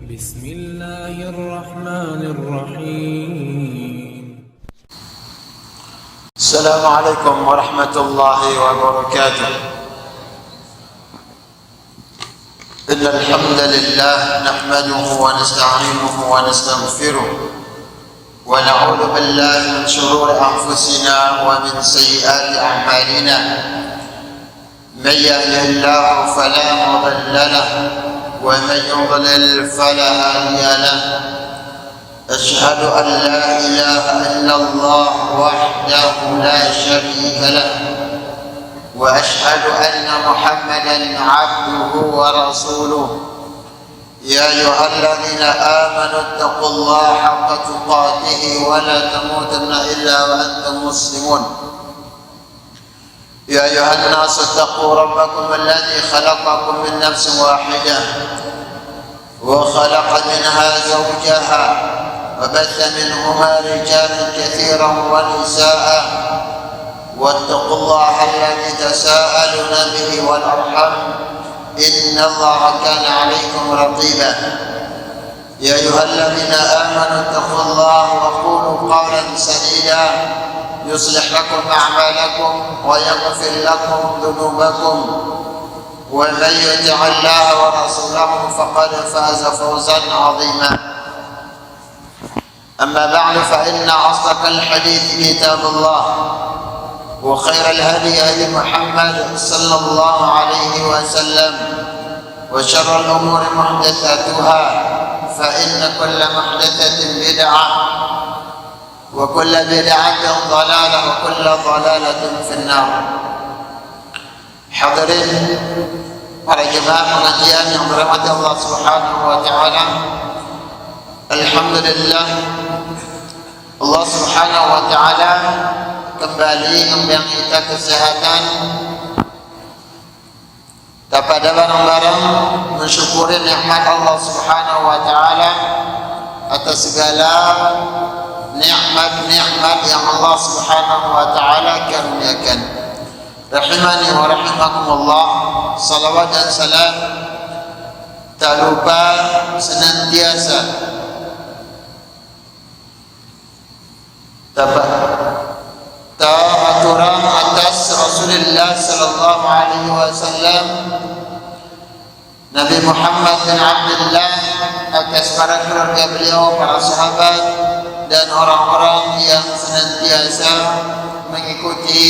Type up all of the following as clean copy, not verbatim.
بسم الله الرحمن الرحيم. السلام عليكم ورحمة الله وبركاته. إن الحمد لله نحمده ونستعينه ونستغفره ونعوذ بالله من شرور أنفسنا ومن سيئات أعمالنا. من يهده الله فلا مضل له ومن يضلل فلا هادي له. أشهد أن لا إله إلا الله وحده لا شريك له وأشهد أن محمدا عبده ورسوله. يا أيها الذين آمنوا اتقوا الله حق تقاته ولا تموتن إلا وأنتم مسلمون. يا أيها الناس اتقوا ربكم الذي خلقكم من نفس واحدة وخلق منها زوجها وبث منهما رجالا كثيرا ونساء واتقوا الله الذي تساءلون به والأرحام إن الله كان عليكم رقيبا. يا أيها الذين آمنوا اتقوا الله وقولوا قولا سديدا يصلح لكم أعمالكم ويغفر لكم ذنوبكم ومن يطع الله ورسوله فقد فاز فوزا عظيما. أما بعد فإن أصدق الحديث كتاب الله وخير الهدي هدي محمد صلى الله عليه وسلم وشر الأمور محدثاتها فإن كل محدثة بدعة وكل بدعة ضلالة وكل ضلالة في النار. Hadirin para jemaah pengajian yang dirahmati Allah Subhanahu wa taala. Alhamdulillah Allah Subhanahu wa taala kembali memberi kita kesehatan. Dapat barang-barang mensyukuri nikmat Allah Subhanahu wa taala atas segala nikmat-nikmat yang Allah Subhanahu wa taala karuniakan. Rahimani wa rahimakumullah. Salawat dan salam tak lupa senantiasa aturan atas Rasulullah sallallahu alaihi wasallam, Nabi Muhammad bin Abdullah, atas para keluarga beliau, para sahabat dan orang-orang yang senantiasa mengikuti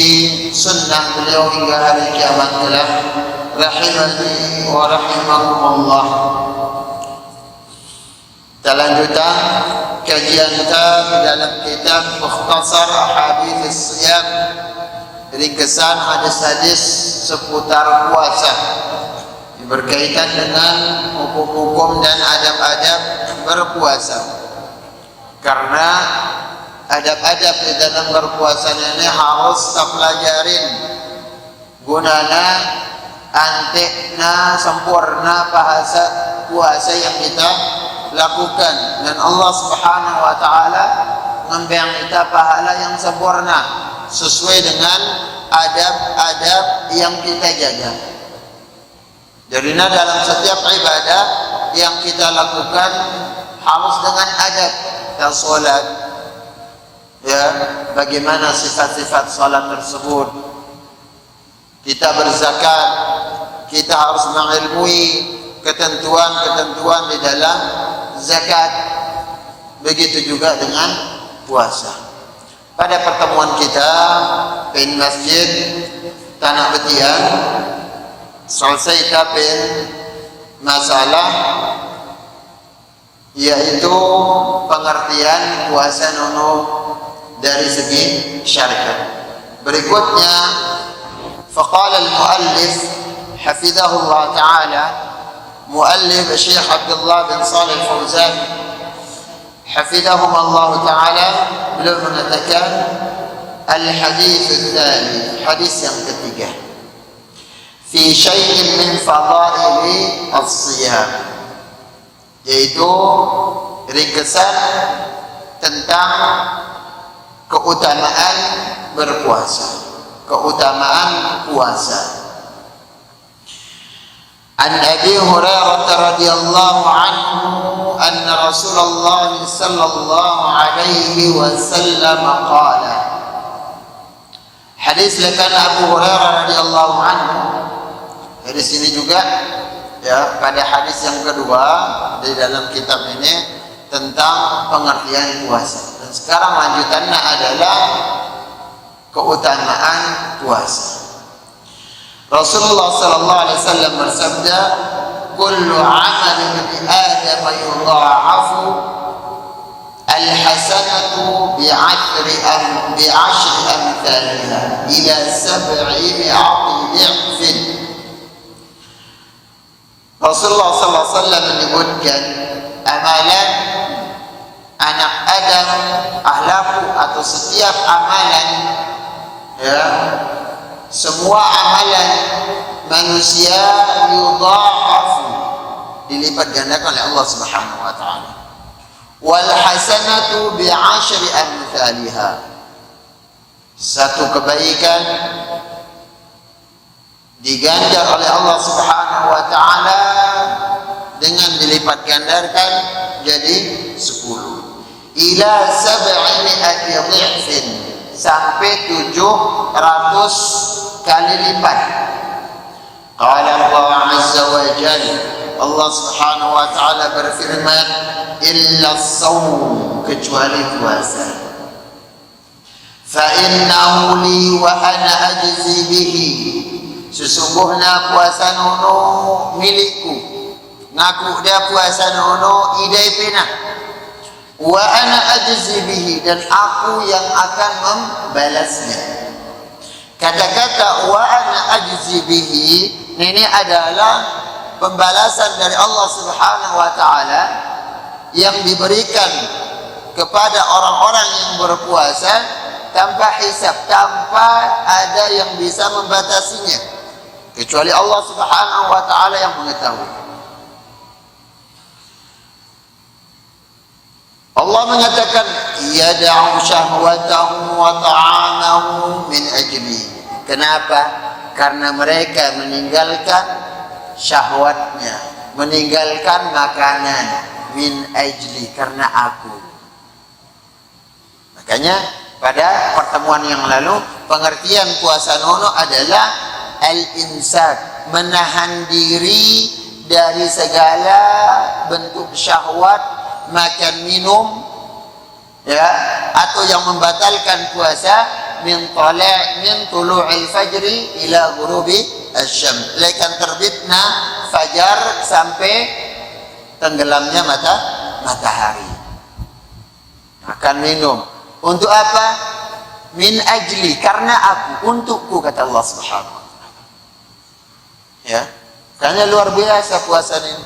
sunnah beliau hingga hari kiamat kelak. Rahimani wa rahimakumullah. Lanjutan kajian kita di dalam kitab Mukhtasar Ahadits Shiyam, ringkesan hadis-hadis seputar puasa berkaitan dengan hukum-hukum dan adab-adab berpuasa. Karena adab-adab di dalam berpuasa ini harus kita pelajarin gunana antekna sempurna bahasa puasa yang kita lakukan, dan Allah Subhanahu wa taala memberi kita pahala yang sempurna sesuai dengan adab-adab yang kita jaga. Jadi dalam setiap ibadah yang kita lakukan harus dengan adab. Dan salat, ya, bagaimana sifat-sifat salat tersebut. Kita berzakat, kita harus mengilmui ketentuan-ketentuan di dalam zakat. Begitu juga dengan puasa. Pada pertemuan kita di Masjid Tanah Betian, selesai kapin masalah yaitu pengertian puasa nono dari segi syariat. Berikutnya, faqala al-muallif hafizahullah ta'ala, muallif Syekh Abdullah bin Shalih Al-Fauzan hafizahumullah ta'ala, beliau mengatakan al-hadits ats-tsalits, hadis yang ketiga, fi syai'in min fadaili as-shiyam, yaitu ringkesan tentang keutamaan berpuasa, keutamaan puasa. An Abi Hurairah radhiyallahu anhu Rasulullah sallallahu alaihi wasallam qala. Hadis lekan Abu Hurairah radhiyallahu anhu. Hadis ini juga ya pada hadis yang kedua di dalam kitab ini tentang pengertian puasa. Dan sekarang lanjutannya adalah keutamaan puasa. Rasulullah sallallahu alaihi wasallam bersabda, "Kullu 'amali ibni Adam yudha'afu al-hasanatu bi'ashri amthaliha ila 700 dhi'fin." Rasulullah sallallahu alaihi wasallam menyebutkan amalan anak Adam, ahlaku atau setiap amalan, ya, semua amalan manusia yudha'afu, dilipat gandakan oleh Allah Subhanahu wa taala. Wal hasanatu bi'ashri amthaliha, satu kebaikan diganjar oleh Allah Subhanahu wa taala dengan dilipat gandakan jadi 10 ila 700 dhifin, sampai 700 kali lipat. Qala Allah azza wa jalla, Allah Subhanahu wa taala berfirman, illa as-shaum, kecuali puasa. Fa innahu li wa ana ajzi bihi, sesungguhnya puasa nono milikku, ngaku dia puasa nono idai pena. Wa ana ajzi bihi, dan aku yang akan membalasnya. Kata-kata wa ana ajzi bihi ini adalah pembalasan dari Allah Subhanahu wa taala yang diberikan kepada orang-orang yang berpuasa tanpa hisab, tanpa ada yang bisa membatasinya kecuali Allah Subhanahu wa taala yang mengetahui. Allah mengatakan yada'u syahwatahu wa ta'amahu min ajli. Kenapa? Karena mereka meninggalkan syahwatnya, meninggalkan makanan, min ajli, karena aku. Makanya pada pertemuan yang lalu pengertian puasa nono adalah al-imsak, menahan diri dari segala bentuk syahwat, makan minum, ya, atau yang membatalkan puasa min tulu'il fajri ila ghurubi asy-syams, lekan terbitna fajar sampai tenggelamnya matahari. Makan minum untuk apa? Min ajli, karena aku, untukku, kata Allah Subhanahu wa taala. Ya, karena luar biasa puasa ini.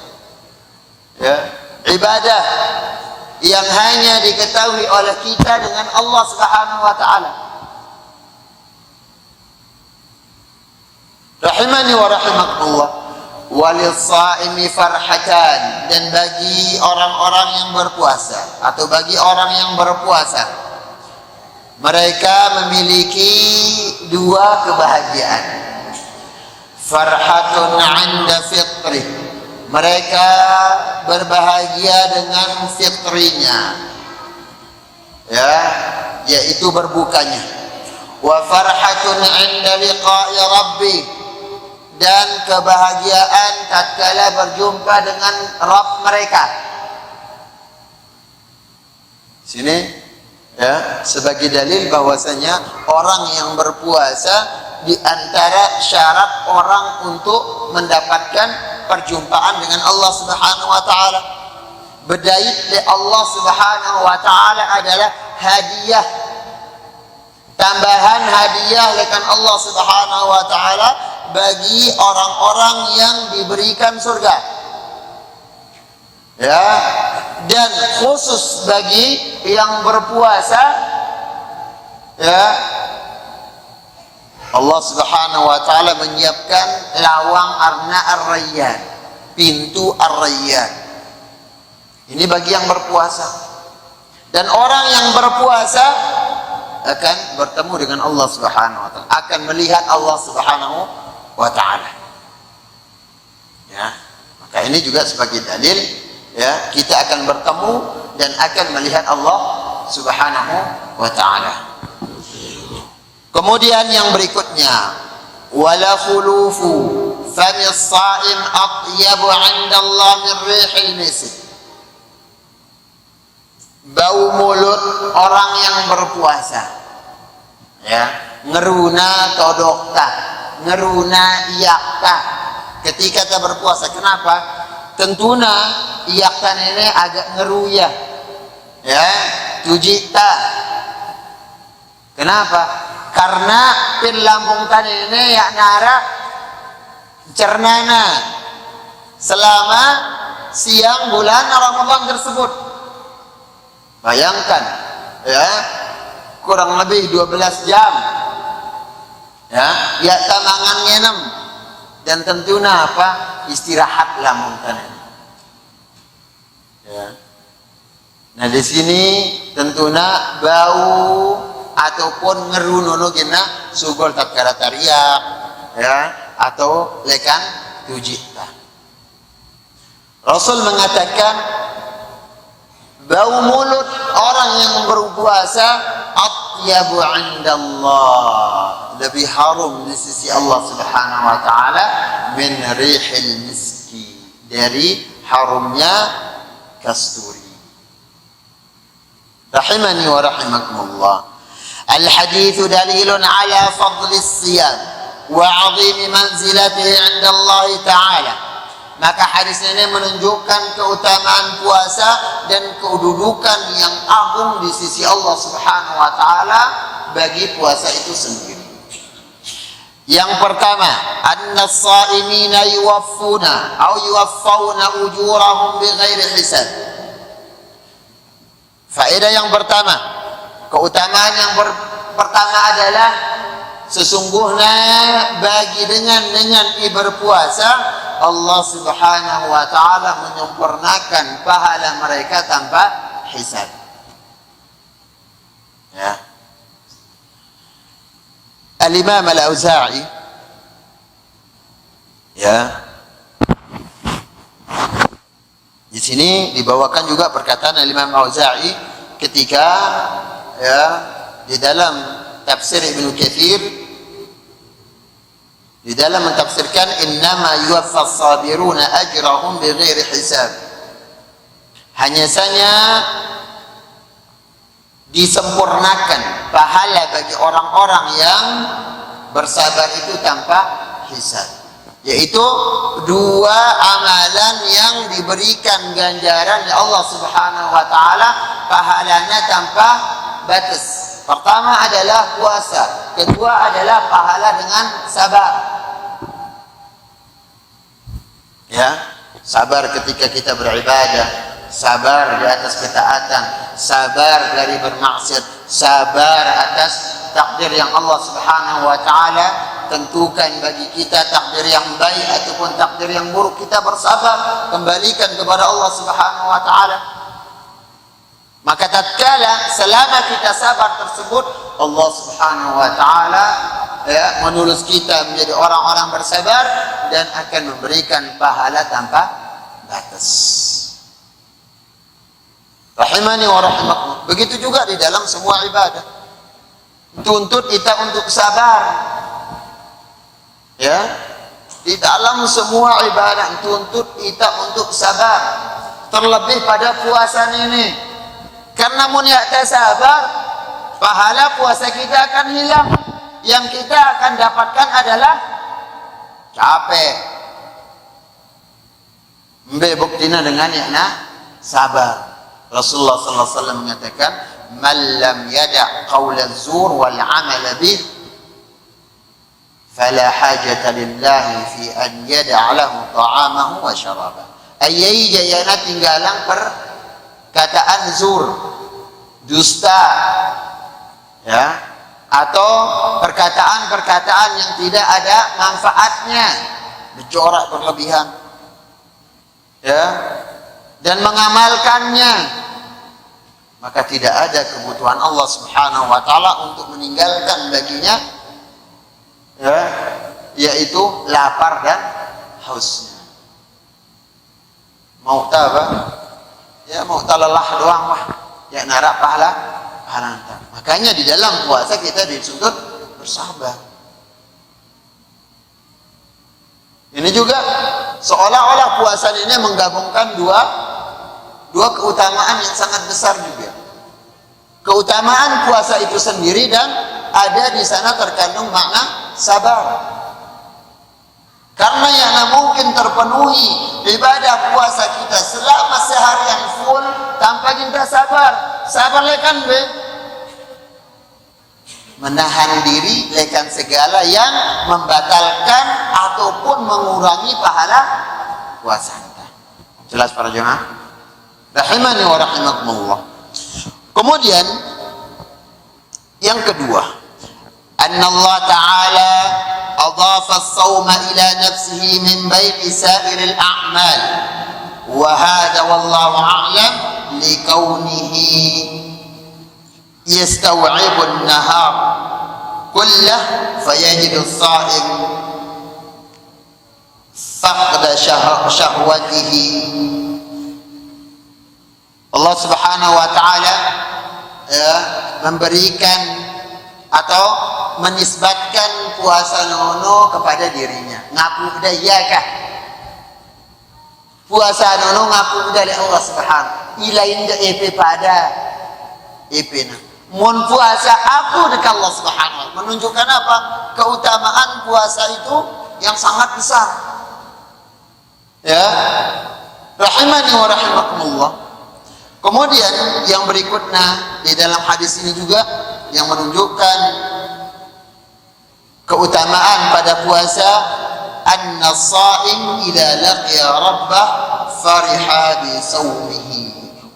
Ya, ibadah yang hanya diketahui oleh kita dengan Allah Subhanahu wa taala. Rahimani wa rahimakumullah. Walis-shaimi farhatan, dan bagi orang-orang yang berpuasa atau bagi orang yang berpuasa, mereka memiliki dua kebahagiaan. Farhatun 'inda fitrih, mereka berbahagia dengan fitrinya, ya, yaitu berbukanya. Wa farhatun 'inda liqa'i rabbi, dan kebahagiaan tatkala berjumpa dengan Rabb mereka. Sini, ya, sebagai dalil bahwasanya orang yang berpuasa di antara syarat orang untuk mendapatkan perjumpaan dengan Allah Subhanahu wa taala. Berdait dari Allah Subhanahu wa taala adalah hadiah, tambahan hadiah lekan Allah Subhanahu wa taala bagi orang-orang yang diberikan surga. Ya, dan khusus bagi yang berpuasa, ya, Allah Subhanahu wa taala menyiapkan lawang arna ar-rayyan, pintu ar-rayyan. Ini bagi yang berpuasa. Dan orang yang berpuasa akan bertemu dengan Allah Subhanahu wa taala, akan melihat Allah Subhanahu wa taala. Ya, maka ini juga sebagai dalil ya, kita akan bertemu dan akan melihat Allah Subhanahu wa taala. Kemudian yang berikutnya, wala khulufu fami shaim atyabu 'inda Allah min rihil misk. Bau mulut orang yang berpuasa, ya, ngeruna todokta, ngeruna iyakta ketika kita berpuasa. Kenapa? Tentuna iyakta ini agak ngeruya, ya, tujita. Kenapa? Karena pin lambung tadi ini ya nara cernana selama siang bulan Ramadan tersebut. Bayangkan, ya, kurang lebih 12 jam, ya tamangan ngenem, dan tentunya apa, istirahat lambung tadi, ya. Nah di sini tentunya bau ataupun ngerunono gina sugol tatkala tariak, ya, atau lekan tujita. Rasul mengatakan bau mulut orang yang berpuasa atyabu 'indallah, lebih harum di sisi Allah Subhanahu wa taala min rihil miski, dari harumnya kasturi. Rahimani wa rahimakumullah. Al-hadits dalilun ala fadli as-siyam wa 'azimi manzilatihi 'inda Allah taala. Maka hadis ini menunjukkan keutamaan puasa dan kedudukan yang agung di sisi Allah Subhanahu wa taala bagi puasa itu sendiri. Yang pertama, anna as-shaimina yuwaffuna ujurahum bighairi hisab. Faedah yang pertama, keutamaan yang pertama adalah sesungguhnya bagi dengan berpuasa Allah Subhanahu wa taala menyempurnakan pahala mereka tanpa hisab. Ya. Al-Imam Al-Auza'i, ya, di sini dibawakan juga perkataan Al-Imam Al-Auza'i ketika, ya, di dalam tafsir Ibnu Katsir, di dalam mentafsirkan innama yuwaffas sabiruna ajrahum bighairi hisab. Hanya saja disempurnakan pahala bagi orang-orang yang bersabar itu tanpa hisab, yaitu dua amalan yang diberikan ganjaran oleh Allah Subhanahu wa taala pahalanya tanpa batas. Pertama adalah puasa, kedua adalah pahala dengan sabar. Ya, sabar ketika kita beribadah, sabar di atas ketaatan, sabar dari bermaksiat, sabar atas takdir yang Allah Subhanahu wa taala tentukan bagi kita, takdir yang baik ataupun takdir yang buruk, kita bersabar, kembalikan kepada Allah Subhanahu wa taala. Maka tatkala selama kita sabar tersebut, Allah Subhanahu wa taala, ya, menulis kita menjadi orang-orang bersabar dan akan memberikan pahala tanpa batas. Rahimani wa rahimakumullah. Begitu juga di dalam semua ibadah. Tuntut kita untuk sabar. Ya. Di dalam semua ibadah tuntut kita untuk sabar. Terlebih pada puasa ini. Karena mun tak sabar, pahala puasa kita akan hilang. Yang kita akan dapatkan adalah capek. Mbe buktinya dengan yakna sabar. Rasulullah sallallahu alaihi wasallam mengatakan, "Man lam yada' qaula az-zur wal 'amala bih, fala hajata lillahi fi an yada'a lahu ta'amahu wa syarabah." Ayai jayana tinggalan perkataan zur, dusta, ya, atau perkataan-perkataan yang tidak ada manfaatnya, bercorak berlebihan, ya, dan mengamalkannya, maka tidak ada kebutuhan Allah Subhanahu wa taala untuk meninggalkan baginya, ya, yaitu lapar dan hausnya. Mau tahu apa? Ya mau lelah doang mah. Ya narap pahala nanti. Makanya di dalam puasa kita dituntut bersabar. Ini juga seolah-olah puasa ini menggabungkan dua keutamaan yang sangat besar juga. Keutamaan puasa itu sendiri dan ada di sana terkandung makna sabar. Karena yang mungkin terpenuhi ibadah puasa kita selama seharian full tanpa kita sabar. Sabar lekan be. Menahan diri lekan segala yang membatalkan ataupun mengurangi pahala puasa. Jelas para jemaah? Rahimani wa rahimakumullah. Kemudian yang kedua, anna Allah Ta'ala adhafa as-sawma ila nafsihi min baini sa'iril a'mal wa hadha wallahu a'lam likawnihi yastaw'ibu an-nahar kullah fayajidu as-sa'im faqda syahwatihi. Allah Subhanahu wa Ta'ala memberikan atau menisbatkan puasa nono kepada dirinya. Ngaku daya kah? Puasa nono ngaku dari Allah Subhanahu. Ilain de EP pada EP na. Mun puasa aku dekat Allah Subhanahu. Menunjukkan apa? Keutamaan puasa itu yang sangat besar. Ya. Rahimani wa rahimakumullah. Kemudian yang berikutnya di dalam hadis ini juga yang menunjukkan keutamaan pada puasa, anna as-sha'im idza laqiya rabbah fariha bi sawmihi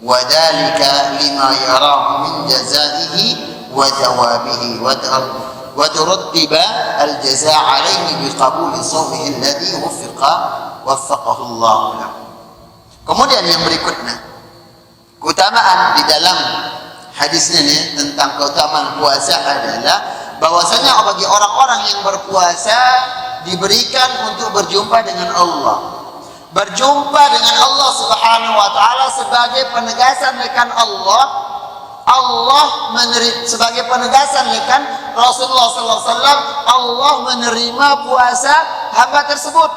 wa dhalika lima yarahu min jazaihi wa thawabihi wa turattiba al-jazaa 'alayhi bi qabuli sawmihi alladhi waffaqahu Allah lahu. Kemudian yang berikutnya keutamaan di dalam hadis ini tentang keutamaan puasa adalah bahwasanya bagi orang-orang yang berpuasa diberikan untuk berjumpa dengan Allah. Berjumpa dengan Allah Subhanahu wa Ta'ala sebagai penegasan lekan Allah. Sebagai penegasan lekan Rasulullah sallallahu alaihi wasallam, Allah menerima puasa hamba tersebut.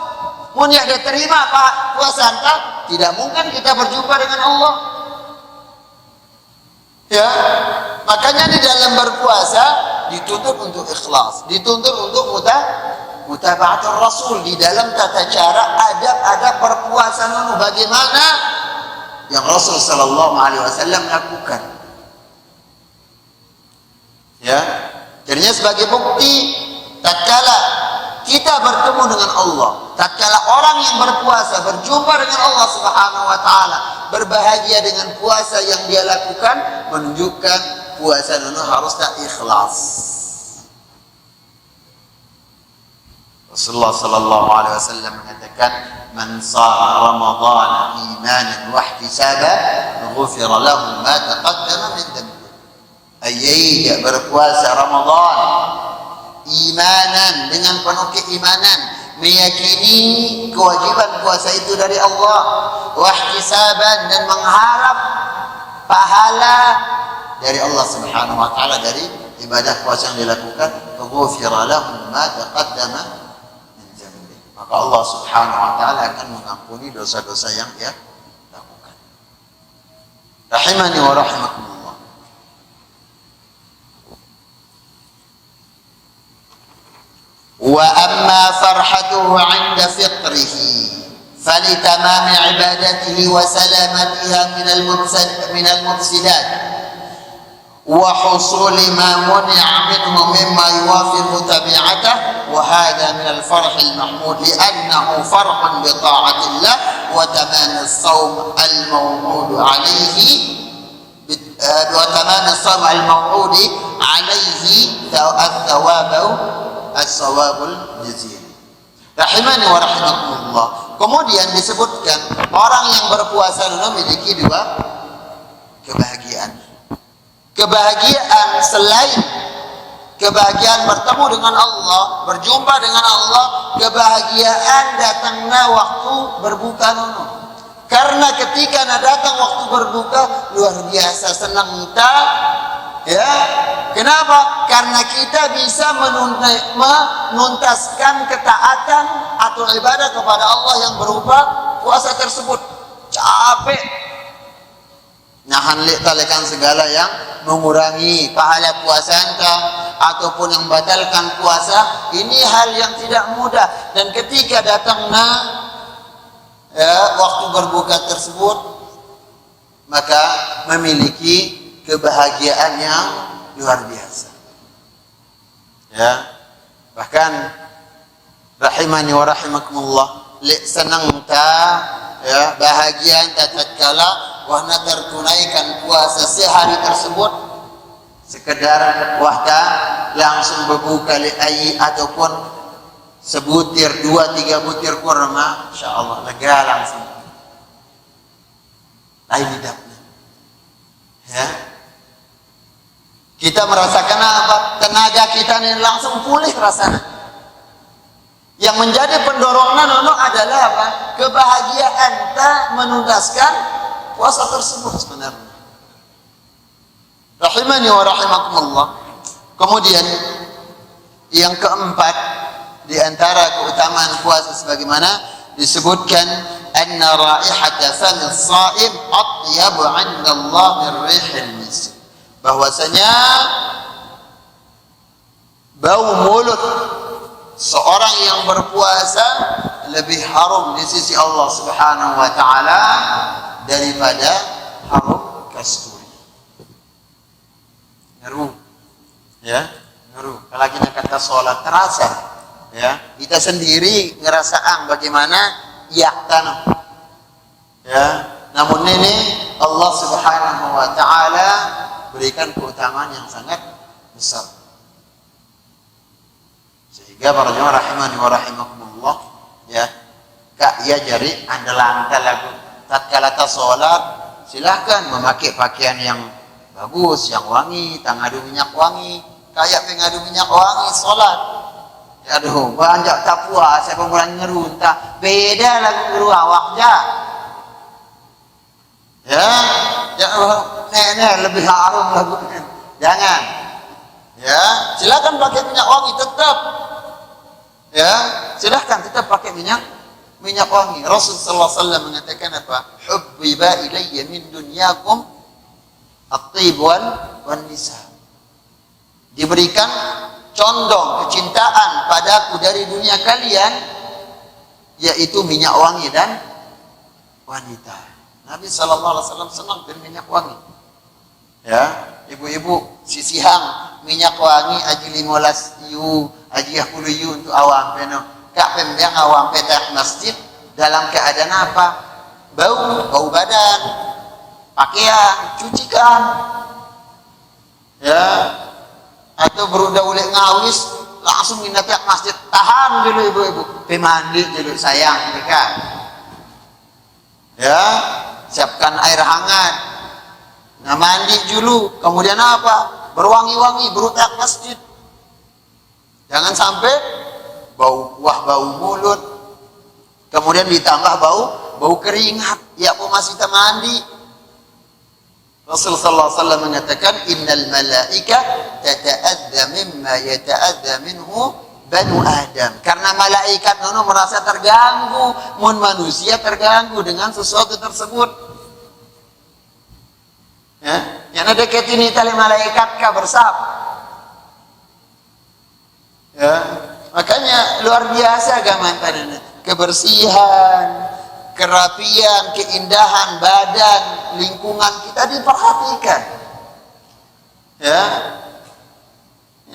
Mun ya dia terima Pak puasa anta, tidak mungkin kita berjumpa dengan Allah. Ya, makanya di dalam berpuasa dituntut untuk ikhlas, dituntut untuk mutaba'atul Rasul di dalam tata cara adab-adab berpuasa itu bagaimana yang Rasul sallallahu alaihi wasallam lakukan. Ya, jadinya sebagai bukti tatkala kita bertemu dengan Allah, tatkala orang yang berpuasa berjumpa dengan Allah Subhanahu wa Ta'ala, berbahagia dengan puasa yang dia lakukan, menunjukkan puasa itu harus tak ikhlas. Rasulullah sallallahu alaihi wasallam mengatakan, "Man shama Ramadan imanan wa ihtisaban, ghufira lahu ma taqaddama min dhanbi." Ayat berpuasa Ramadan imanan, dengan penuh keimanan, meyakini kewajiban puasa itu dari Allah, wahtisaban, dan mengharap pahala dari Allah Subhanahu wa Ta'ala dari ibadah puasa yang dilakukan, ghufira lahu ma taqaddama min dhanbi, maka Allah Subhanahu wa Ta'ala akan mengampuni dosa-dosa yang dia lakukan. Rahimani wa rahimakumullah. وأما فرحته عند فطره فلتمام عبادته وسلامتها من المفسدات وحصول ما منع منه مما يوافق طبيعته، وهذا من الفرح المحمود لأنه فرح بطاعة الله وتمام الصوم الموعود عليه الثواب as-sawabul jazil. Rahimani wa rahimakumullah. Kemudian disebutkan orang yang berpuasa memiliki dua kebahagiaan. Kebahagiaan selain kebahagiaan bertemu dengan Allah, berjumpa dengan Allah, kebahagiaan datangnya waktu berbuka nono. Karena ketika datang waktu berbuka luar biasa senang kita, ya. Kenapa? Karena kita bisa menuntaskan ketaatan atau ibadah kepada Allah yang berupa puasa tersebut. Capek nahan talekan segala yang mengurangi pahala puasa anda ataupun yang batalkan puasa. Ini hal yang tidak mudah, dan ketika datangnya waktu berbuka tersebut, maka memiliki kebahagiaan yang luar biasa. Ya, bahkan rahimani wa rahimakumullah, senang ta, ya, bahagia ta tatkala wahna tertunaikan puasa sehari tersebut, sekedar wahda langsung berbuka li ayi ataupun sebutir 2-3 butir kurma, insyaallah lega langsung. Lain hidupnya. Ya. Kita merasakan apa? Tenaga kita ini langsung pulih rasanya. Yang menjadi pendorongnya nono adalah apa? Kebahagiaan tak menuntaskan puasa tersebut sebenarnya. Rahimani wa rahimakumullah. Kemudian yang keempat di antara keutamaan puasa sebagaimana disebutkan anna raihata fami shaim atyabu 'inda Allah min rihil misk. Bahwasanya bau mulut seorang yang berpuasa lebih harum di sisi Allah Subhanahu wa taala daripada harum kasturi. Ngaruh. Ya, ngaruh. Kalau kita kata salat terasa, ya, kita sendiri ngerasaan bagaimana yaktan. Ya, namun ini Allah Subhanahu wa taala berikan keutamaan yang sangat besar. Sehingga para jemaah rahimani wa rahimakumullah, ya, kak ya jari andalan lagu tatkala ta salat silahkan memakai pakaian yang bagus, yang wangi, tangadu minyak wangi, kayak pengadu minyak wangi salat. Ya aduh, banyak tak puas, saya pengurangi ngerunta. Beda lagu guru awaknya. Ya, nenek lebih harum lagunya. Jangan. Ya, silakan pakai minyak wangi tetap. Ya, silakan tetap pakai minyak wangi. Rasulullah SAW mengatakan apa? Hubbiba ilayya min dunyakum at-tib wan nisa. Diberikan condong kecintaan padaku dari dunia kalian, yaitu minyak wangi dan wanita. Nabi SAW senang dengan minyak wangi. Ya, ibu-ibu sisihang minyak wangi aji 15 yu, aji 10 yu untuk awam peno. Kak pembiang awam petak masjid dalam keadaan apa? Bau badan, pakaian, cucikan. Ya, atau berudah ulek ngawis langsung pindah pihak masjid, tahan dulu ibu-ibu, mandi dulu sayang mereka. Ya, siapkan air hangat, nah mandi dulu, kemudian apa? Berwangi-wangi, berutak masjid. Jangan sampai bau mulut, kemudian ditambah bau keringat, ya aku masih tak mandi. Rasulullah SAW mengatakan innal malaika tata'adza mimma yata'adza minhu banu Adam. Karena malaikat nono merasa terganggu, mun manusia terganggu dengan sesuatu tersebut. Ya, yang ada ketini tali malaikat ka bersab. Ya, makanya luar biasa gamantan kebersihan, kerapian, keindahan badan, lingkungan kita diperhatikan. Ya,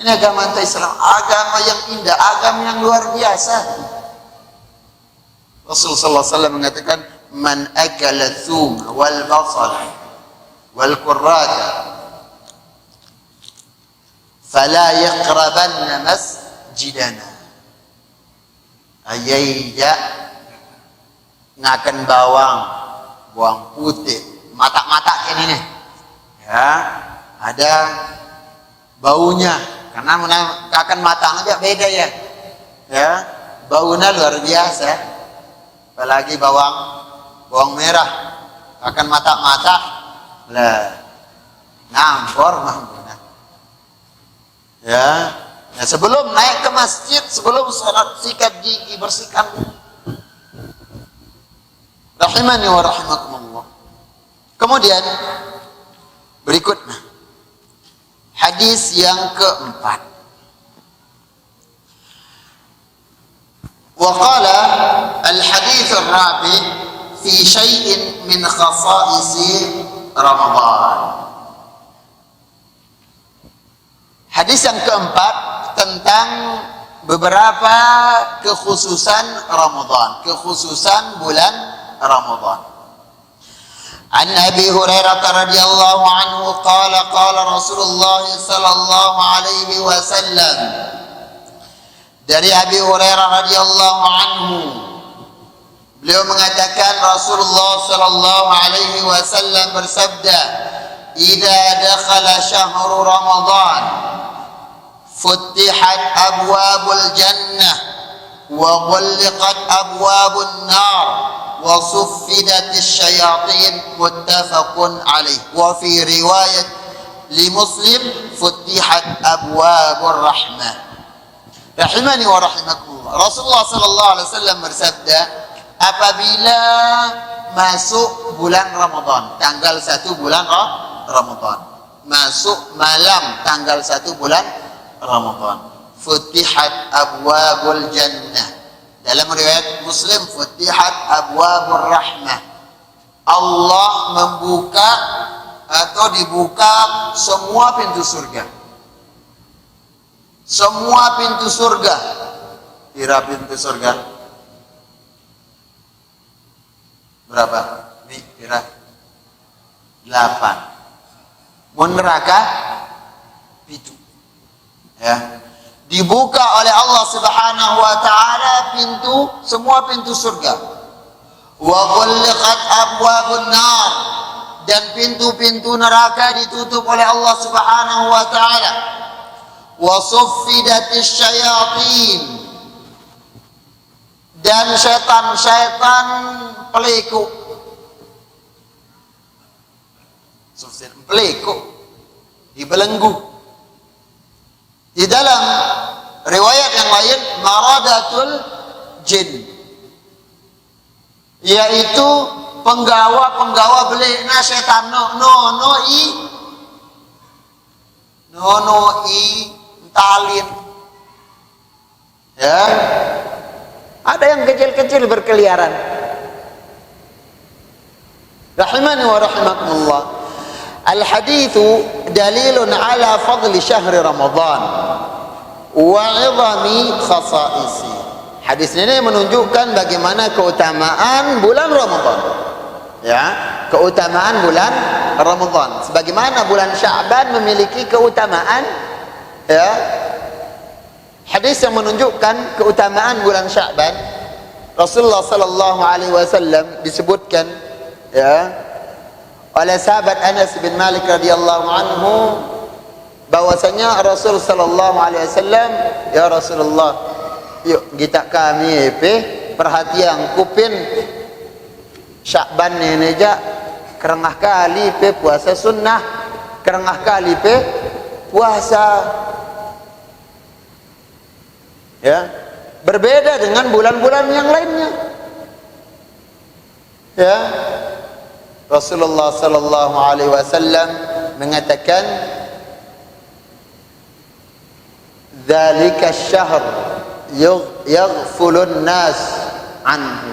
ini agama Islam, agama yang indah, agama yang luar biasa. Rasulullah SAW mengatakan, man akala thum wal basal wal qurrata fala yaqrabanna masjidana. Ayya ngakan bawang putih, mata-mata ini nih, ya, ada baunya, karena ngakan mata aja beda ya, ya, baunya luar biasa, apalagi bawang bawang merah, akan mata-mata, lah, ngampor mahmuna. Ya, nah, sebelum naik ke masjid, sebelum sholat sikat gigi, bersihkan. Rahimani wa rahimakumullah. Kemudian berikutnya hadis yang keempat. Wa qala al-hadits ar-rabi fi syai'in min khasa'is Ramadan. Hadis yang keempat tentang beberapa kekhususan Ramadan, kekhususan bulan Ramadan. An Abi Hurairah radhiyallahu anhu qala qala Rasulullah sallallahu alaihi wasallam. Dari Abi Hurairah radhiyallahu anhu, beliau mengatakan Rasulullah sallallahu alaihi wasallam bersabda, "Idza dakhala syahru Ramadan, futtihat abwabul jannah wa ghulqat abwabun nar wa suffidatis syayatin." Muttafaqun alaih. Wa fi riwayat li Muslim, futtihat abwabur rahmah. Rahimani wa rahimakumullah. Rasulullah sallallahu alaihi wasallam bersabda, apabila masuk bulan Ramadan, tanggal 1 bulan Ramadan, masuk malam tanggal 1 bulan Ramadan, futtihat abwabul jannah. Dalam riwayat Muslim, futtihat abwabur rahmah. Allah membuka atau dibuka semua pintu surga. Semua pintu surga. Kira pintu surga berapa? Nih, kira 8. Mun neraka itu. Ya. Dibuka oleh Allah Subhanahu wa taala semua pintu surga. Wa ghulqat abwabun nar, dan pintu-pintu neraka ditutup oleh Allah Subhanahu wa taala. Wa suffidatis syayatin, dan syaitan-syaitan peliku. Peliku dibelenggu. Di dalam riwayat yang lain, maradatul jin, yaitu penggawa belikna syaitan. No i talin. Ya, ada yang kecil-kecil berkeliaran. Rahimani wa rahimakumullah. Al-haditsu dalilun ala fadli syahri Ramadan wa 'idhami khasa'isi. Hadis ini menunjukkan bagaimana keutamaan bulan Ramadan. Ya, keutamaan bulan Ramadan. Sebagaimana bulan Sya'ban memiliki keutamaan, ya. Hadis yang menunjukkan keutamaan bulan Sya'ban, Rasulullah sallallahu alaihi wasallam disebutkan, ya, oleh sahabat Anas bin Malik radhiyallahu anhu, bahwasanya Rasul sallallahu alaihi wasallam, ya Rasulullah, yuk kita kami perhatian kupin Sya'ban ini aja kerengah kali puasa sunnah, kerengah kali puasa. Ya, berbeda dengan bulan-bulan yang lainnya. Ya, Rasulullah sallallahu alaihi wasallam mengatakan, "Dzalika asy-syahr yaghfulun nas anhu."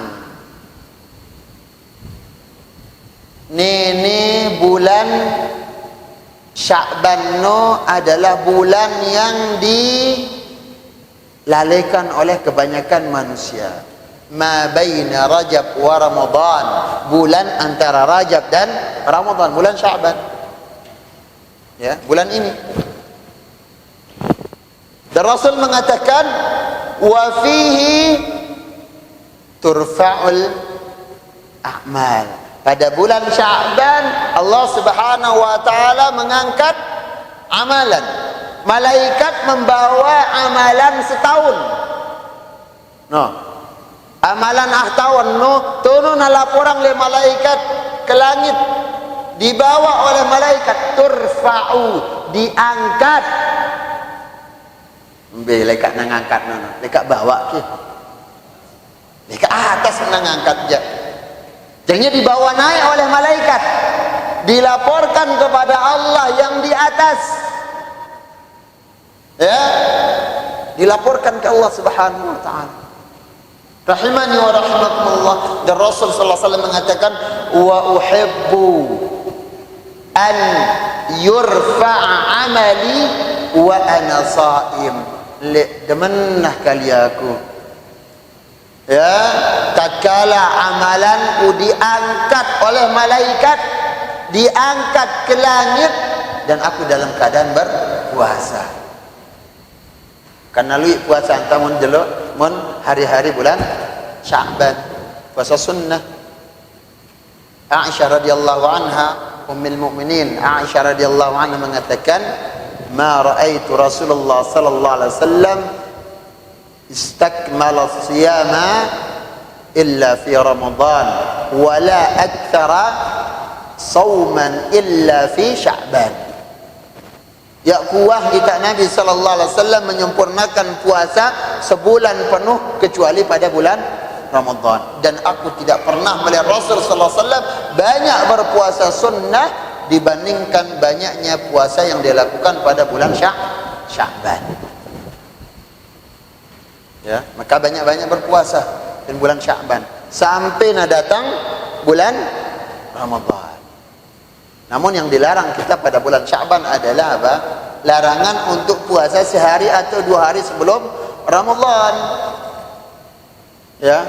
Ini bulan Sya'ban adalah bulan yang dilalaikan oleh kebanyakan manusia. Ma baina Rajab wa Ramadan, bulan antara Rajab dan Ramadan, bulan Sya'ban. Ya, bulan ini. Dan Rasul mengatakan, wa fihi turfa'ul a'mal. Pada bulan Sya'ban Allah Subhanahu wa taala mengangkat amalan. Malaikat membawa amalan setahun. amalan tahun no turun laporan oleh malaikat ke langit, dibawa oleh malaikat, turfa'u, diangkat. Lekat ngangkat nono, lekat bawa ke, lekat atas ngangkat je. Jadinya dibawa naik oleh malaikat, dilaporkan kepada Allah yang di atas. Ya, dilaporkan ke Allah Subhanahu wa taala. Rahimani wa rahimakumullah. Dan Rasul sallallahu alaihi wasallam mengatakan, wa uhibbu an yurfa'a amali wa ana shaim. Demenah kali aku, ya, tatkala amalanku diangkat oleh malaikat, diangkat ke langit dan aku dalam keadaan berpuasa. Karena lui puasa anta mun delok mun hari-hari bulan Sya'ban, puasa sunnah. Aisyah radhiyallahu anha, ummul mukminin Aisyah radhiyallahu anha mengatakan, ma ra'aitu Rasulullah sallallahu alaihi wasallam istakmala siyama illa fi Ramadan wa la akthara sauman illa fi Sya'ban. Ya kuah kita Nabi sallallahu alaihi wasallam menyempurnakan puasa sebulan penuh kecuali pada bulan Ramadan. Dan aku tidak pernah melihat Rasul sallallahu alaihi wasallam banyak berpuasa sunnah dibandingkan banyaknya puasa yang dia lakukan pada bulan Sya'ban. Ya, maka banyak-banyak berpuasa di bulan Sya'ban sampai datang bulan Ramadan. Namun yang dilarang kita pada bulan Sya'ban adalah apa? Larangan untuk puasa sehari atau 2 hari sebelum Ramadan. Ya,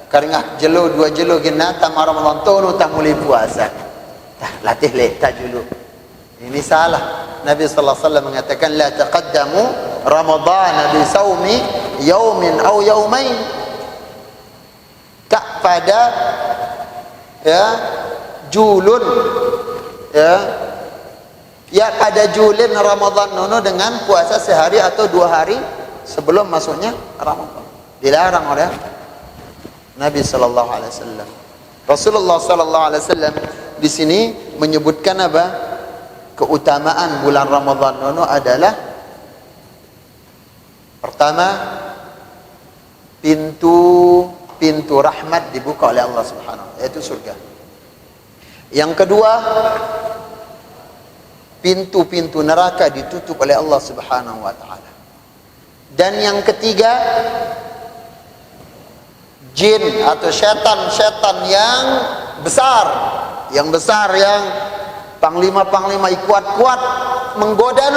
karena jelo 2 jelo gina tamar Ramadan tu tak mulai puasa. Latih tak dulu. Ini salah. Nabi sallallahu alaihi wasallam mengatakan la taqaddamu Ramadan bi saumi yaumin aw yaumain. Tak pada ya julun ya pada julin Ramadan nono dengan puasa sehari atau 2 hari sebelum masuknya Ramadan. Dilarang oleh Nabi sallallahu alaihi wasallam. Rasulullah sallallahu alaihi wasallam di sini menyebutkan apa? Keutamaan bulan Ramadan nono adalah pertama, pintu rahmat dibuka oleh Allah Subhanahu wa taala, yaitu surga. Yang kedua, pintu-pintu neraka ditutup oleh Allah Subhanahu wa taala. Dan yang ketiga, jin atau syaitan yang besar, yang panglima-panglima kuat-kuat menggoda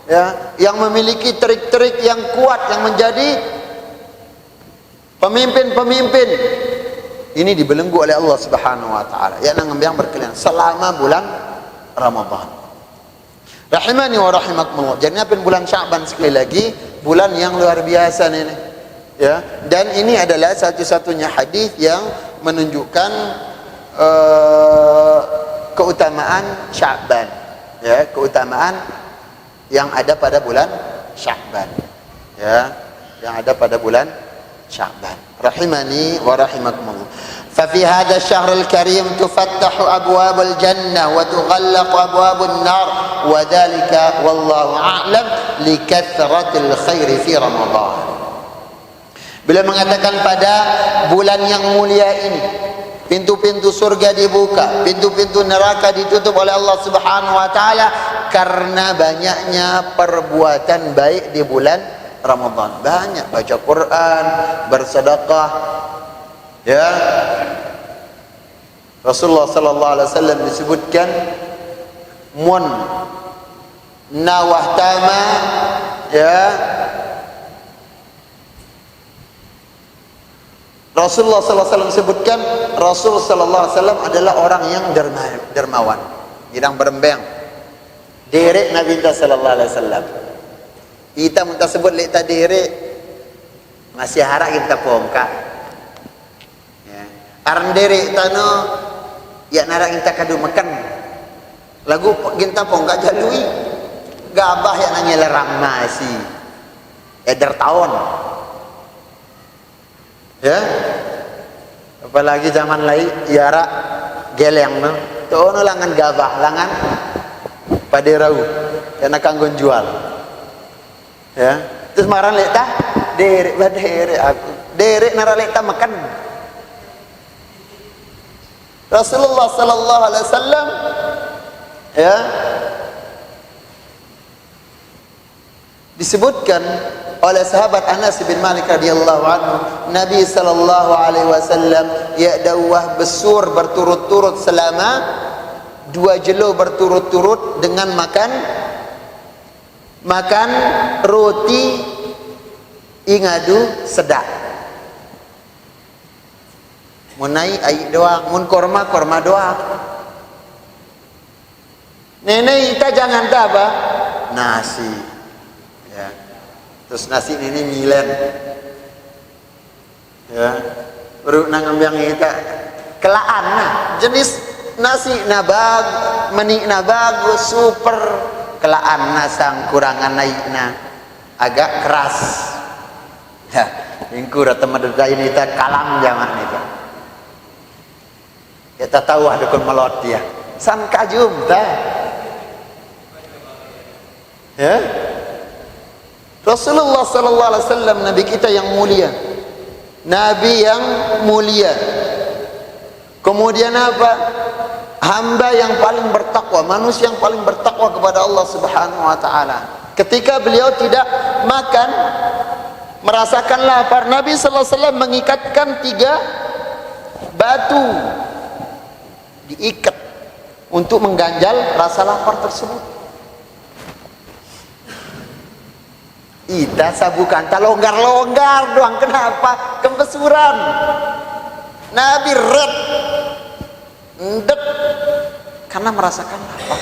ya, yang memiliki trik-trik yang kuat, yang menjadi pemimpin-pemimpin ini dibelenggu oleh Allah Subhanahu wa taala yang berkeliaran selama bulan Ramadan. Rahimani wa rahimakumullah. Jadi bulan Sya'ban sekali lagi bulan yang luar biasa ini. Ya, dan ini adalah satu-satunya hadis yang menunjukkan keutamaan Sya'ban. Ya, keutamaan yang ada pada bulan Sya'ban. Ya, yang ada pada bulan Sya'ban. Rahimani wa rahimakumullah. ففي هذا الشهر الكريم تفتح أبواب الجنة وتغلق أبواب النار وذلك والله أعلم لكثرة الخير في رمضان. Bila mengatakan pada bulan yang mulia ini pintu-pintu surga dibuka, pintu-pintu neraka ditutup oleh Allah Subhanahu wa taala karena banyaknya perbuatan baik di bulan Ramadan. Banyak baca Quran, bersedekah. Ya, Rasulullah sallallahu alaihi wasallam disebutkan mun nawahtama, ya, Rasulullah sallallahu alaihi wasallam sebutkan Rasul sallallahu alaihi wasallam adalah orang yang dermawan, yang berembang. Derek Nabi sallallahu alaihi wasallam. Kita minta sebut lek ta derek masih harap kita pomka. Arndere tano ya narak kita kadu makan lagu ginta pong gak jalui gabah yang nanya lerang masih eder tahun Ya. Apalagi zaman lain iara geleng no. Tono langan gabah, langan paderau. Karena kanggo jual. Ya. Terus marah lek tah derek aku. Derek nara lek tah makan. Rasulullah sallallahu alaihi wasallam ya disebutkan oleh sahabat Anas bin Malik radhiyallahu anhu, Nabi sallallahu alaihi wasallam ya'dawah besur berturut-turut selama 2 jelo berturut-turut dengan makan roti ingadu sedak. Mun naik air doang, mun korma doang. Nenek kita jangan tak apa? Nasi. Ya. Terus nasi ini milen. Ya. Baru nangambiang kita kelaan nah. Jenis nasi nabag, menik bagus, super. Kelaan nasang kurangan naikna agak keras. Ya, ingkur teman-teman ini kita kalam jangan itu. Kita tahu ada kon melot dia. San kajum dah. Ya. Rasulullah sallallahu alaihi wasallam nabi kita yang mulia. Nabi yang mulia. Kemudian apa? Hamba yang paling bertakwa, manusia yang paling bertakwa kepada Allah Subhanahu wa taala. Ketika beliau tidak makan, merasakan lapar, Nabi sallallahu alaihi wasallam mengikatkan 3 batu diikat untuk mengganjal rasa lapar tersebut. Ita sabukan tak longgar-longgar doang. Kenapa? Kempesuran. Nabi red ndek karena merasakan lapar.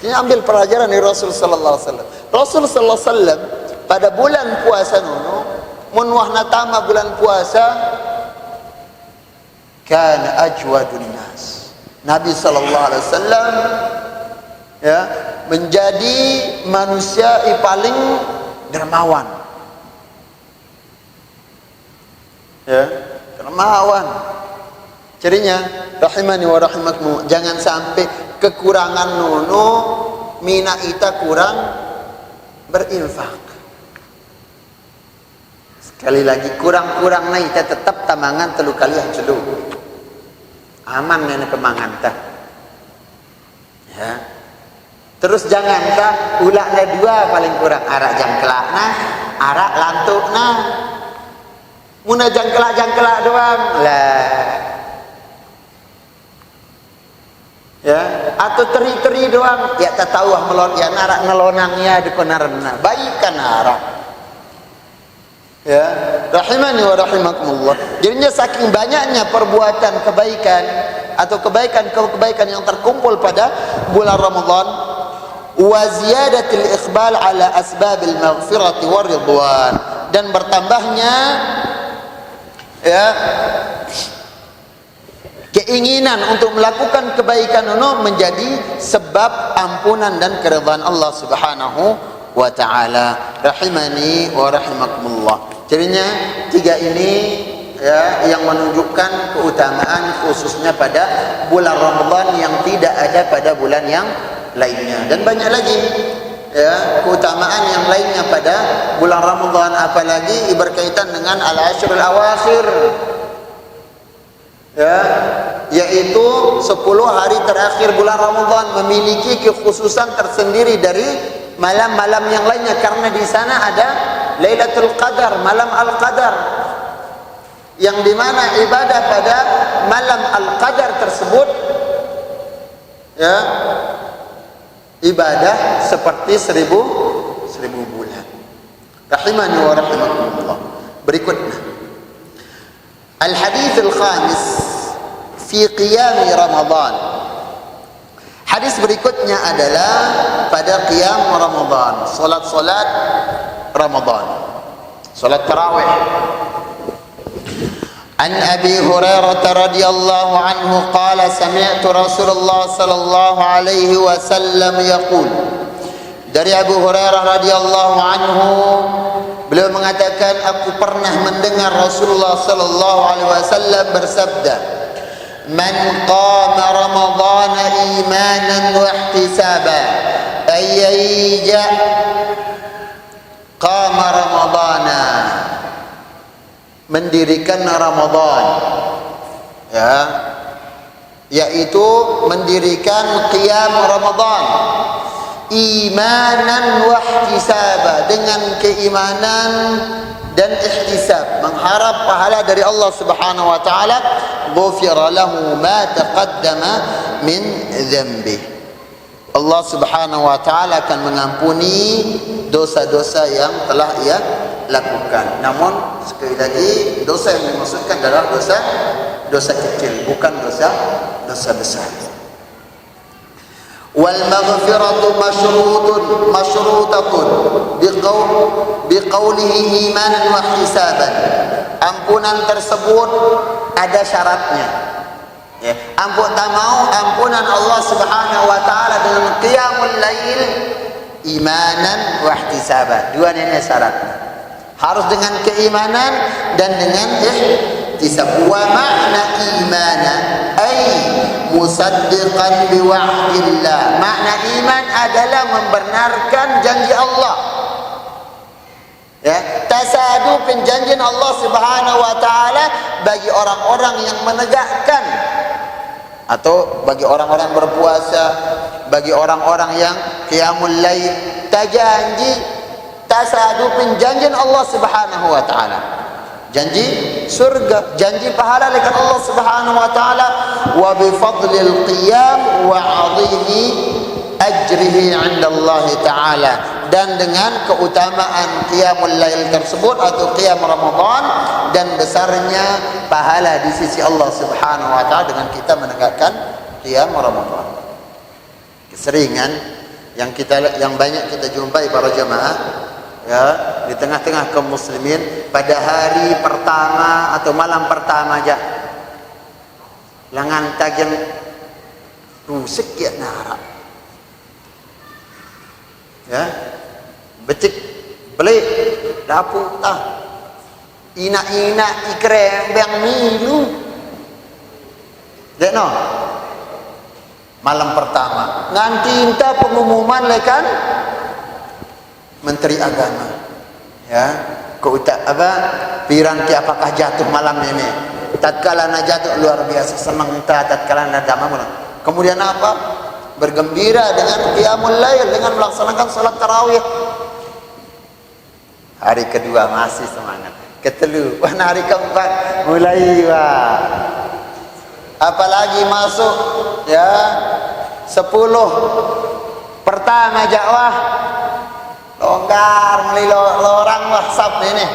Ini ambil pelajaran dari Rasul sallallahu alaihi wasallam. Rasul sallallahu alaihi wasallam pada bulan puasa nuno mun wahna tama bulan puasa kana ajwadun nas. Nabi sallallahu alaihi wasallam ya menjadi manusia yang paling dermawan. Ya, dermawan. Cirinya rahimani wa rahimakum, jangan sampai kekurangan nono mina ita kurang berinfak. Sekali lagi kurang-kurang na ita tetap tamangan telu kali jelu. Aman nenek kemangan tah. Ya. Terus jangan tah ulakna 2 paling kurang arak jangkelakna, arak lantukna. Muna jangkelak doang lah. Ya, atau teri-teri doang ya tak tahu melon ya narak nelonangnya di konarna. Baikan arak. Ya, rahimani wa rahimakumullah. Jadinya saking banyaknya perbuatan kebaikan atau kebaikan yang terkumpul pada bulan Ramadan, wa ziyadatil iqbal ala asbabil maghfirati war ridwan, dan bertambahnya ya keinginan untuk melakukan kebaikan itu menjadi sebab ampunan dan keridhaan Allah Subhanahu wa taala. Rahimani wa rahimakumullah. Jadinya 3 ini ya yang menunjukkan keutamaan khususnya pada bulan Ramadan yang tidak ada pada bulan yang lainnya, dan banyak lagi ya keutamaan yang lainnya pada bulan Ramadan, apalagi berkaitan dengan al-ashrul awakhir ya, yaitu 10 hari terakhir bulan Ramadan memiliki kekhususan tersendiri dari malam-malam yang lainnya, karena di sana ada Lailatul Qadar, malam Al-Qadar, yang dimana ibadah pada malam Al-Qadar tersebut ya ibadah seperti 1000 bulan. Rahimani wa rahimakumullah. Berikutnya Al-Hadits Al-Khamis fi Qiyam Ramadan. Hadis berikutnya adalah pada Qiyam Ramadan, salat Ramadan, salat tarawih. An Abi Hurairah radhiyallahu anhu qala sami'tu Rasulullah sallallahu alaihi wasallam yaqul. Dari Abu Hurairah radhiyallahu anhu beliau mengatakan, aku pernah mendengar Rasulullah sallallahu alaihi wasallam bersabda, "Man qama Ramadhana imanan wa ihtisaban, ayya qama Ramadhana." Mendirikan Ramadan, ya, yaitu mendirikan qiyam Ramadan imanan wa ihtisaba, dengan keimanan dan ihtisab, mengharap pahala dari Allah Subhanahu wa taala, ghufira lahu ma taqaddama min dzambi. Allah Subhanahu wa taala akan mengampuni dosa-dosa yang telah ia lakukan. Namun sekali lagi, dosa yang dimaksudkan adalah dosa kecil, bukan dosa besar. Wal maghfiratu masyrutatun biqaulihi imanan wa ihtisaban. Ampunan tersebut ada syaratnya. Ya, ampunan Allah Subhanahu wa taala dengan qiyamul lail imanan wa ihtisaban. Dua ini syaratnya. Harus dengan keimanan dan dengan ihtisab. Wa makna imanan ay musaddiqan bi wa'dillah. Makna iman adalah membenarkan janji Allah. Ya, tasadu penjanjian Allah Subhanahu wa taala bagi orang-orang yang menegakkan, atau bagi orang-orang berpuasa, bagi orang-orang yang qiyamul lail, tasadu penjanjian Allah Subhanahu wa taala, janji surga, janji pahala oleh Allah Subhanahu wa taala, wa bi fadlil qiyam wa 'azimi ajrihi 'inda Allah taala, dan dengan keutamaan qiyamul lail tersebut atau qiyam Ramadan dan besarnya pahala di sisi Allah Subhanahu wa taala dengan kita menegakkan qiyam Ramadan. Keseringan yang banyak kita jumpai para jamaah, ya, di tengah-tengah kaum muslimin pada hari pertama atau malam pertama aja langan tagian rusik ya nara, ya, becik beli dapur ina ikrem yang milu dek no malam pertama nganti entah pengumuman lekan Menteri Agama, ya, pirang apakah jatuh malam ini. Tatkala na jatuh luar biasa senang tatkala na damam. Kemudian apa? Bergembira dengan qiyamul lail, dengan melaksanakan salat tarawih. Hari kedua masih semangat. Ketelu, hari keempat mulai apalagi masuk, ya, 10 pertama jakwah longgar mulai orang WhatsApp ini.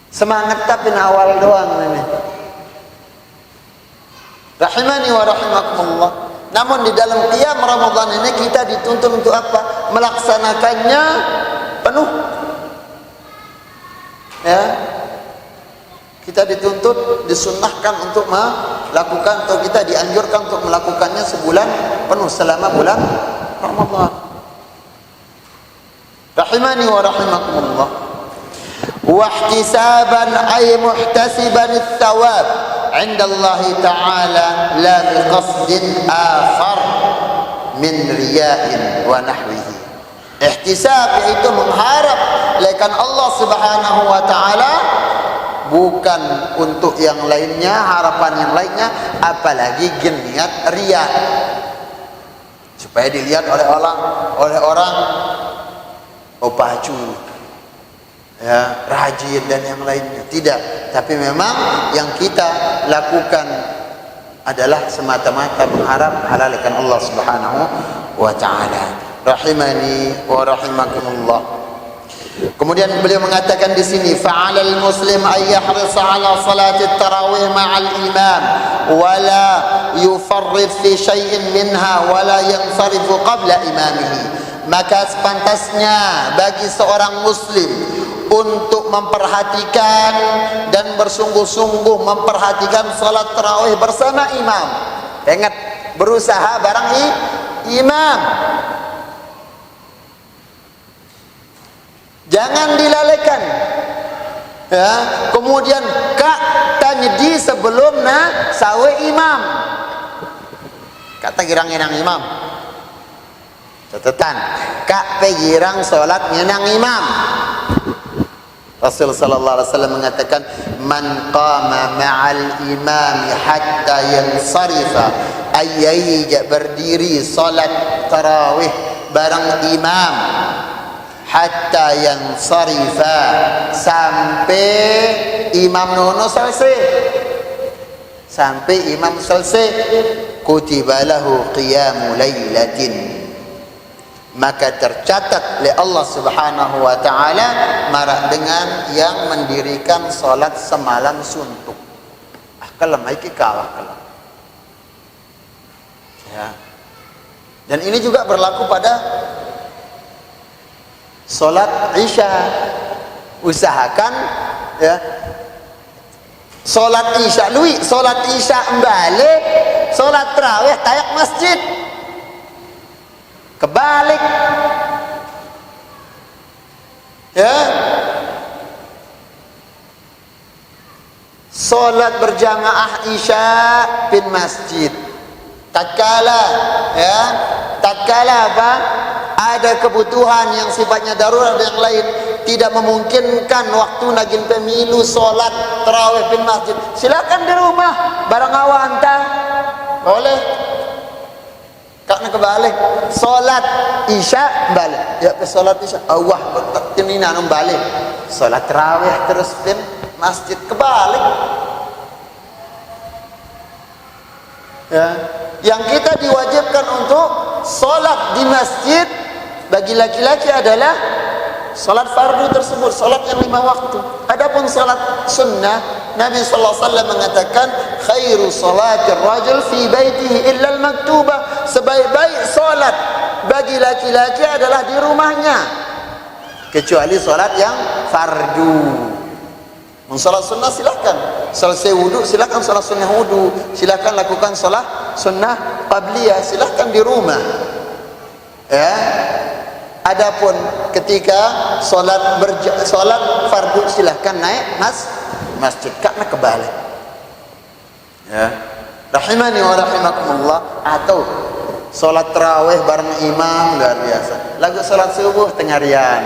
Semangat tapi awal doang ini. Rahimani wa rahimakumullah. Namun di dalam qiyam Ramadan ini kita dituntut untuk apa? Melaksanakannya penuh. Ya. Kita dituntut, disunnahkan untuk melakukan, atau kita dianjurkan untuk melakukannya sebulan penuh selama bulan Ramadan. Rahimani wa rahimakumullah. Wa ihtisaban ay muhtasiban ats-tsawab 'inda Allah Ta'ala la biqasdin akhar min riya'in wa nahwihi. Ihtisab yaitu mengharap lekan Allah Subhanahu wa taala, bukan untuk yang lainnya, harapan yang lainnya, apalagi niat riya supaya dilihat oleh orang pacu, ya, rajin dan yang lainnya. Tidak, tapi memang yang kita lakukan adalah semata-mata mengharap halalkan Allah Subhanahu wa taala. Rahimani wa rahimakumullah. Kemudian beliau mengatakan di sini, fa'alal muslim ay yahrisa 'ala salati tarawih ma'al imam wa la yufarrid fi syai'in minha wa la yansarifu qabla imamihi. Maka sepantasnya bagi seorang muslim untuk memperhatikan dan bersungguh-sungguh memperhatikan salat tarawih bersama imam. Ingat, berusaha bareng imam. Jangan dilalaikan. Ya, kemudian kak tanya di sebelum na sawe imam. Kata girang ngenang imam. Catatan, kak pegirang solat ngenang imam. Rasul sallallahu alaihi wasallam mengatakan, man qama ma'al imami hatta yansarifa, ayyai berdiri salat tarawih bareng imam hatta yansarifa, sampai imam nono selesai, sampai imam selesai, kutiba lahu qiyamu lailatin, maka tercatat oleh Allah Subhanahu wa taala marah dengan yang mendirikan salat semalam suntuk. Kalam iki kawah kalam. Ya. Dan ini juga berlaku pada salat Isya. Usahakan ya. Salat Isya lui, salat Isya balik, salat tarawih tayak masjid. Kebalik. Ya. Salat berjamaah Isya bin masjid. Tatkala ya, tatkala apa? Ada kebutuhan yang sifatnya darurat dan yang lain tidak memungkinkan waktu nagin pemilu salat tarawih bin masjid. Silakan di rumah bareng awanta. Boleh. Karena kebalik salat Isya balik. Ya ke salat Isya. Allah tinina nang balik. Salat tarawih terus bin masjid kebalik. Ya, yang kita diwajibkan untuk salat di masjid bagi laki-laki adalah salat fardu tersebut, salat yang 5 waktu. Adapun salat sunnah, Nabi sallallahu alaihi wasallam mengatakan khairu salatir rajul fi baitihi illa al-maktubah, sebaik-baik salat bagi laki-laki adalah di rumahnya kecuali salat yang fardu. Salat sunnah silahkan, selesai wudu silahkan salat sunnah wudu, silahkan lakukan salat sunnah qabliyah, silahkan di rumah. Ya. Adapun ketika salat fardu silahkan naik masjid karena kebalik. Ya. Rahimani wa rahimakumullah. Atau salat tarawih bareng imam luar biasa. Lagu salat subuh tengah rian.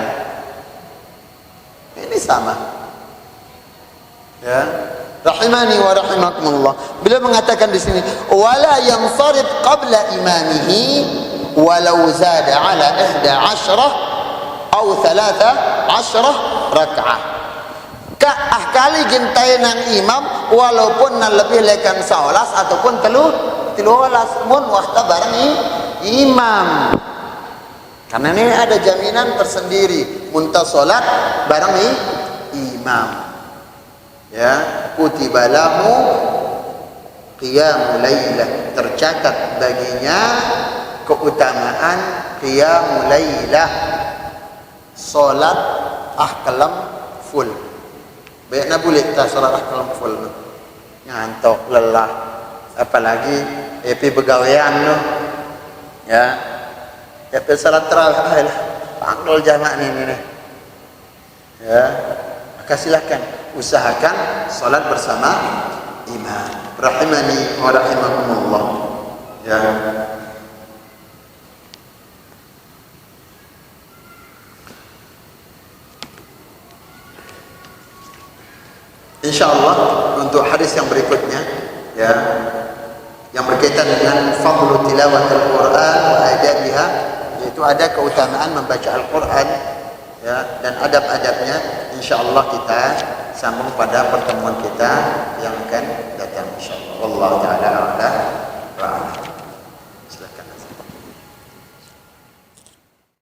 Ini sama. Ya, rahimani wa rahimakumullah. Beliau mengatakan di sini, wala yansarif qabla imamihi walau zada ala 11 atau 13 rak'ah. Ka kali gintai nang imam walaupun nan lebih lekan 11 ataupun 13 mun waktu bareng imam. Karena ini ada jaminan tersendiri muntah salat bareng imam. Ya, kutiba lahu qiyamul lailah, tercatat baginya keutamaan qiyamul lailah, salat ahkalam full. Banyak boleh tak salat ahkalam full ngantuk lelah, apalagi epi begawean lo. Ya, epi salat tarawih lah panggil jamaah ini. Ya, maka silakan usahakan salat bersama imam. Rahimani wa rahimakumullah. Ya. Insyaallah untuk hadis yang berikutnya ya, yang berkaitan dengan fadlu tilawatil Quran wa adabiha, yaitu ada keutamaan membaca Al-Quran ya, dan adab-adabnya. Insyaallah kita sambung pada pertemuan kita yang akan datang insyaallah. Wallahu taala a'lam.